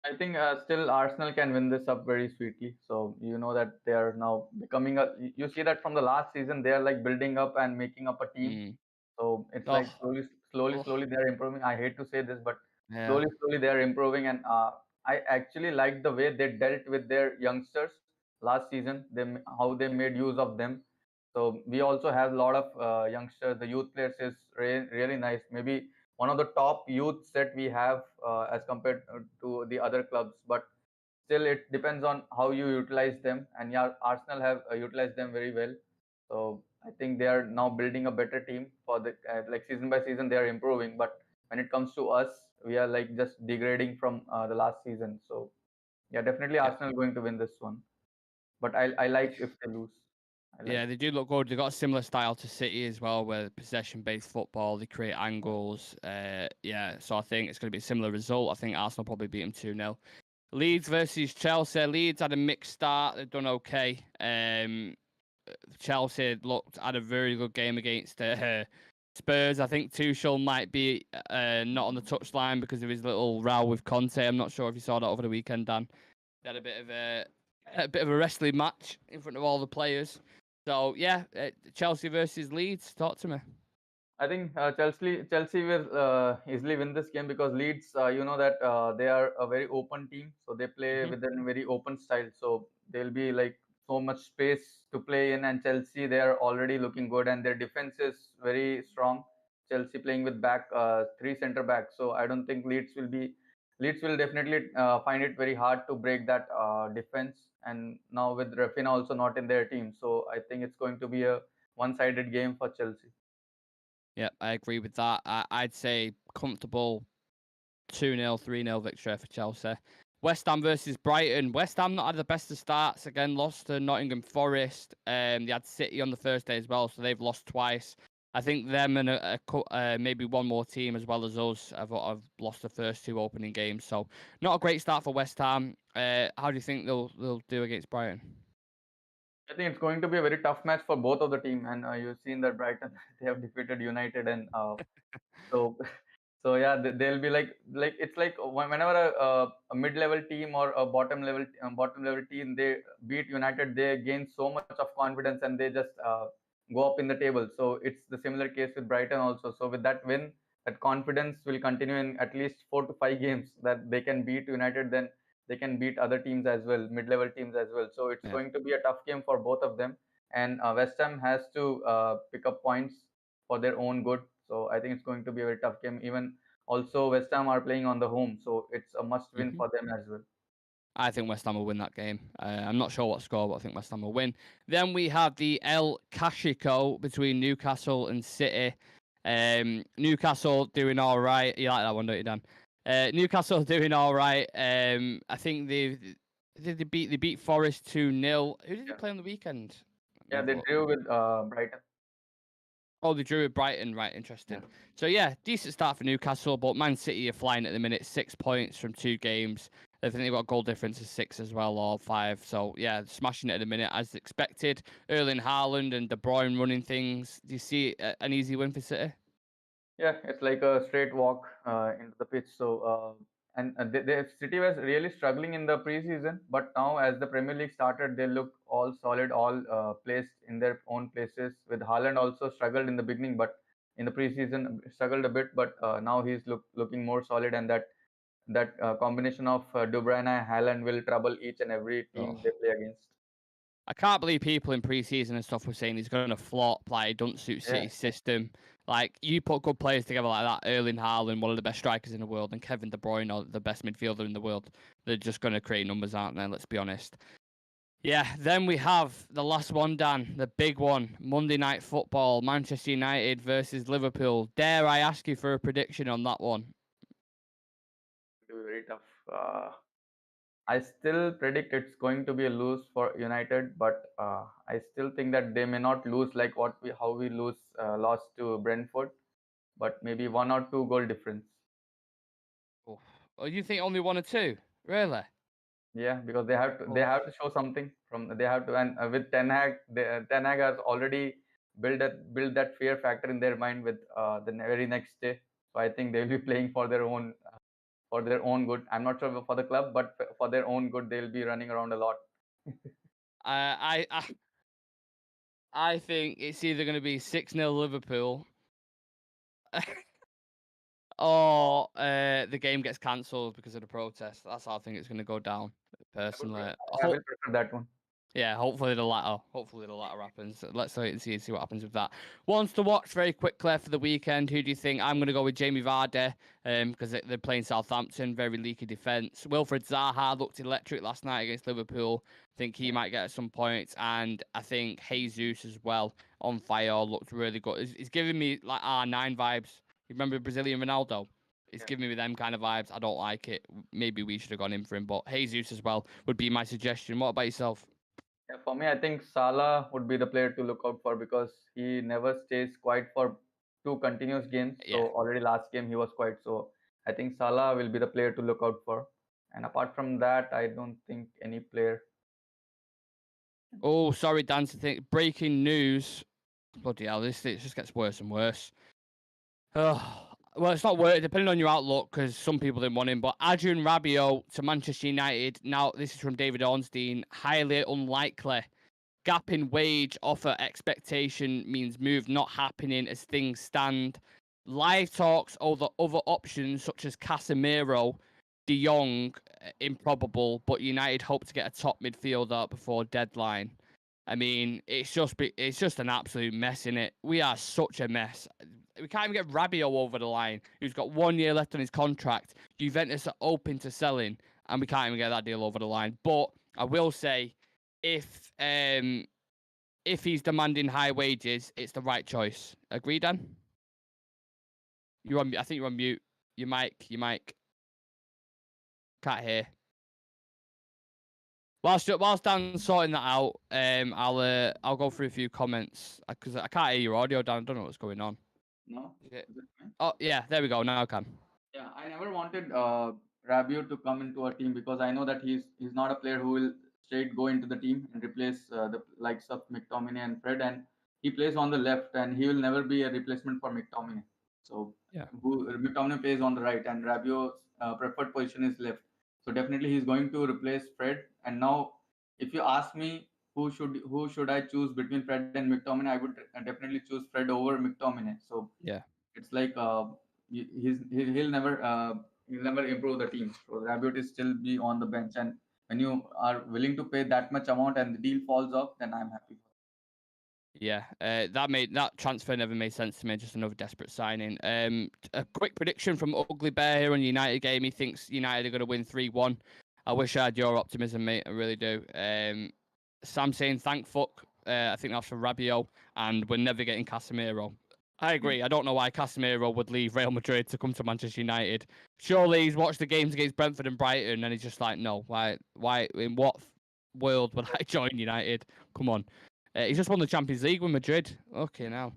I think still Arsenal can win this up very sweetly. So you know that they are now becoming a. You see that from the last season, they are like building up and making up a team. Mm. So it's like Oh, oh, slowly they are improving. I hate to say this, but yeah. slowly they are improving. And I actually like the way they dealt with their youngsters last season. How they made use of them. So we also have a lot of youngsters. The youth players is really nice. Maybe one of the top youths that we have as compared to the other clubs. But still, it depends on how you utilize them. And yeah, Arsenal have utilized them very well. So I think they are now building a better team for the like season by season they are improving. But when it comes to us, we are like just degrading from the last season. So yeah, definitely Yeah. Arsenal going to win this one. But I like if they lose. I like. Yeah, they do look good. They've got a similar style to City as well, where possession-based football, they create angles. Yeah, so I think it's going to be a similar result. I think Arsenal probably beat them 2-0. Leeds versus Chelsea. Leeds had a mixed start. They've done okay. Chelsea had a very good game against Spurs. I think Tuchel might be not on the touchline because of his little row with Conte. I'm not sure if you saw that over the weekend, Dan. They had a bit of a wrestling match in front of all the players. So yeah, Chelsea versus Leeds. Talk to me. I think Chelsea will easily win this game because Leeds, you know that they are a very open team, so they play Hmm. with a very open style. So there'll be like so much space to play in, and Chelsea they are already looking good, and their defense is very strong. Chelsea playing with three center backs, so I don't think Leeds will definitely find it very hard to break that defense. And now with Rafinha also not in their team, so I think it's going to be a one-sided game for Chelsea. Yeah, I agree with that. I'd say comfortable 2-0, 3-0 victory for Chelsea. West Ham versus Brighton. West Ham not had the best of starts. Again, lost to Nottingham Forest. They had City on the first day as well, so they've lost twice. I think them and maybe one more team as well as us have lost the first two opening games. So not a great start for West Ham. How do you think they'll do against Brighton? I think it's going to be a very tough match for both of the team, and you've seen that Brighton they have defeated United, and so yeah, they'll be like it's like whenever a mid-level team or a bottom level team they beat United, they gain so much of confidence and they just go up in the table. So it's the similar case with Brighton also. So with that win, that confidence will continue in at least 4 to 5 games that they can beat United, then they can beat other teams as well, mid-level teams as well. So it's Yeah. going to be a tough game for both of them, and West Ham has to pick up points for their own good. So I think it's going to be a very tough game. Even also West Ham are playing on the home, so it's a must win Hmm. for them as well. I think West Ham will win that game. I'm not sure what score, but I think West Ham will win. Then we have the El Clasico between Newcastle and City. Newcastle doing all right. You like that one, don't you, Dan? Newcastle doing all right. I think they beat Forest 2-0. Who did they Yeah, play on the weekend? Let me yeah, have a they look. drew with Brighton. Oh, they drew with Brighton. Right, Yeah. interesting. So, yeah, decent start for Newcastle, but Man City are flying at the minute. 6 points from 2 games. I think they've got a goal difference of 6 as well, or 5. So, yeah, smashing it at the minute as expected. Erling Haaland and De Bruyne running things. Do you see an easy win for City? Yeah, it's like a straight walk into the pitch. So, the City was really struggling in the preseason, but now as the Premier League started, they look all solid, all placed in their own places. With Haaland also struggled in the beginning, but in the preseason struggled a bit, but now he's looking more solid, and that combination of De Bruyne and Haaland will trouble each and every team Oh. they play against. I can't believe people in pre-season and stuff were saying he's going to flop, like it doesn't suit Yeah, City's system. Like you put good players together like that, Erling Haaland, one of the best strikers in the world, and Kevin De Bruyne, or the best midfielder in the world. They're just going to create numbers, aren't they? Let's be honest. Yeah, then we have the last one, Dan, the big one, Monday Night Football, Manchester United versus Liverpool. Dare I ask you for a prediction on that one? it will be very tough. I still predict it's going to be a lose for United, but I still think that they may not lose like how we lost to Brentford, but maybe 1 or 2 goal difference. Oh, oh, you think only 1 or 2? Really? Yeah, because they have to show something they have to, and with Ten Hag, Ten Hag has already built that fear factor in their mind with the very next day. So I think they'll be playing for their own good. I'm not sure for the club, but for their own good, they'll be running around a lot. I I think it's either going to be 6-0 Liverpool or the game gets cancelled because of the protest. That's how I think it's going to go down, personally. I will prefer that one. Yeah, hopefully the latter. Hopefully the latter happens. Let's wait and see what happens with that. Ones to watch very quickly for the weekend. Who do you think? I'm going to go with Jamie Vardy because they're playing Southampton. Very leaky defence. Wilfred Zaha looked electric last night against Liverpool. I think he might get at some points. And I think Jesus as well on fire looked really good. He's giving me like R9 vibes. You remember Brazilian Ronaldo? It's Yeah. giving me them kind of vibes. I don't like it. Maybe we should have gone in for him. But Jesus as well would be my suggestion. What about yourself? Yeah, for me, I think Salah would be the player to look out for because he never stays quiet for 2 continuous games. Yeah. So already last game he was quiet. So I think Salah will be the player to look out for. And apart from that, I don't think any player. Oh, sorry, Dan. To think breaking news. Bloody hell, this it just gets worse and worse. Oh, well, it's not worth depending on your outlook because some people didn't want him. But Adrian Rabiot to Manchester United. Now, this is from David Ornstein. Highly unlikely. Gap in wage offer expectation means move not happening as things stand. Live talks over other options such as Casemiro, De Jong, improbable, but United hope to get a top midfielder before deadline. I mean, it's just an absolute mess in it. We are such a mess. We can't even get Rabiot over the line, who's got 1 year left on his contract. Juventus are open to selling, and we can't even get that deal over the line. But I will say, if he's demanding high wages, it's the right choice. Agree, Dan? You're on. I think you're on mute. Your mic. Can't hear. Whilst Dan's sorting that out, I'll go through a few comments because I can't hear your audio, Dan. I don't know what's going on. No? Is it? Is it fine? Oh yeah, there we go. Now I can. Yeah, I never wanted Rabiot to come into our team because I know that he's not a player who will straight go into the team and replace the likes of McTominay and Fred, and he plays on the left, and he will never be a replacement for McTominay. So Yeah. McTominay plays on the right, and Rabiot's preferred position is left. So definitely he's going to replace Fred. And now, if you ask me who should I choose between Fred and McTominay, I would definitely choose Fred over McTominay. So Yeah. it's like he'll never improve the team. So Rabiot is still be on the bench, and when you are willing to pay that much amount and the deal falls off, then I'm happy. Yeah, that transfer never made sense to me. Just another desperate signing. A quick prediction from Ugly Bear here on United game. He thinks United are going to win 3-1. I wish I had your optimism, mate. I really do. Sam saying thank fuck. I think that's for Rabiot, and we're never getting Casemiro. I agree. I don't know why Casemiro would leave Real Madrid to come to Manchester United. Surely he's watched the games against Brentford and Brighton, and he's just like, no, why, in what world would I join United? Come on. He's just won the Champions League with Madrid. Okay, now.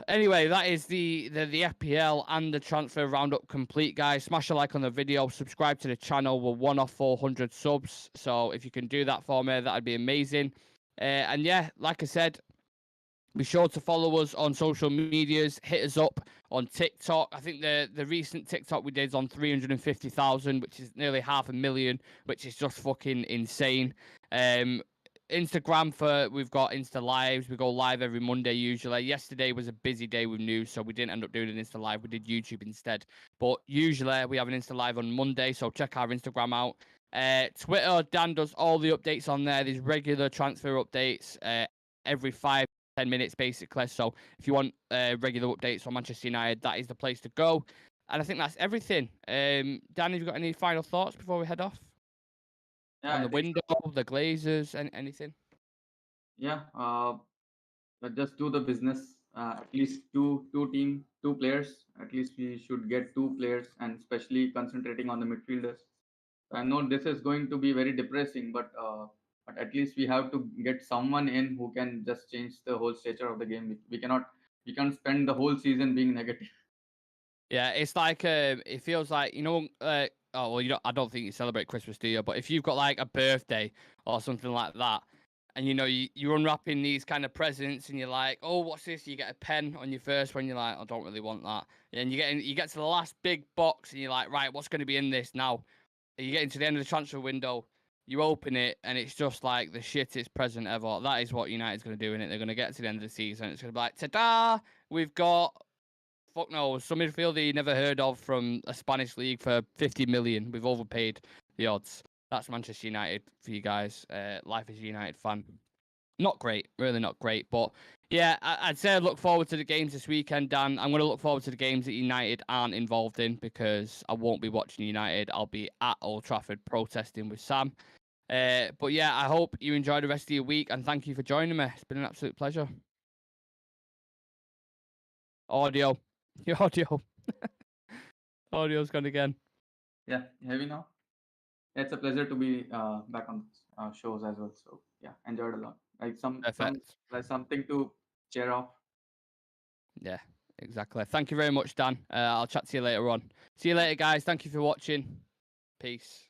Anyway, that is the FPL and the transfer roundup complete, guys. Smash a like on the video, subscribe to the channel. We're 1 off 400 subs, so if you can do that for me, that'd be amazing. And yeah, like I said, be sure to follow us on social medias. Hit us up on TikTok. I think the recent TikTok we did is on 350,000, which is nearly 500,000, which is just fucking insane. Instagram we've got Insta Lives. We go live every Monday usually. Yesterday was a busy day with news, so we didn't end up doing an Insta Live. We did YouTube instead. But usually we have an Insta Live on Monday, so check our Instagram out. Twitter, Dan does all the updates on there. There's regular transfer updates every 5-10 minutes, basically. So if you want regular updates on Manchester United, that is the place to go. And I think that's everything. Dan, have you got any final thoughts before we head off? Yeah, On I the think window, the Glazers, and anything? yeah. But just do the business. At least two players. At least we should get two players, and especially concentrating on the midfielders. I know this is going to be very depressing, but at least we have to get someone in who can just change the whole stature of the game. We can't spend the whole season being negative. Yeah, it's like it feels like oh well, I don't think you celebrate Christmas, do you? But if you've got like a birthday or something like that, and you're unwrapping these kind of presents, and you're like, oh, what's this? You get a pen on your first one, you're like, I don't really want that. And you get to the last big box, and you're like, right, what's going to be in this now? And you get into the end of the transfer window, you open it, and it's just like the shittest present ever. That is what United's going to do in it. They're going to get to the end of the season. It's going to be like, ta-da! We've got fuck no, some midfielder you never heard of from a Spanish league for 50 million. We've overpaid the odds. That's Manchester United for you guys. Life as a United fan. Not great, really not great. But yeah, I'd say I look forward to the games this weekend, Dan. I'm going to look forward to the games that United aren't involved in because I won't be watching United. I'll be at Old Trafford protesting with Sam. But yeah, I hope you enjoy the rest of your week and thank you for joining me. It's been an absolute pleasure. Audio. Your audio. Audio's gone again. Yeah, heavy now. It's a pleasure to be back on shows as well. So yeah, enjoyed a lot. Like Perfect. like something to cheer off. Yeah, exactly. Thank you very much, Dan. I'll chat to you later on. See you later, guys. Thank you for watching. Peace.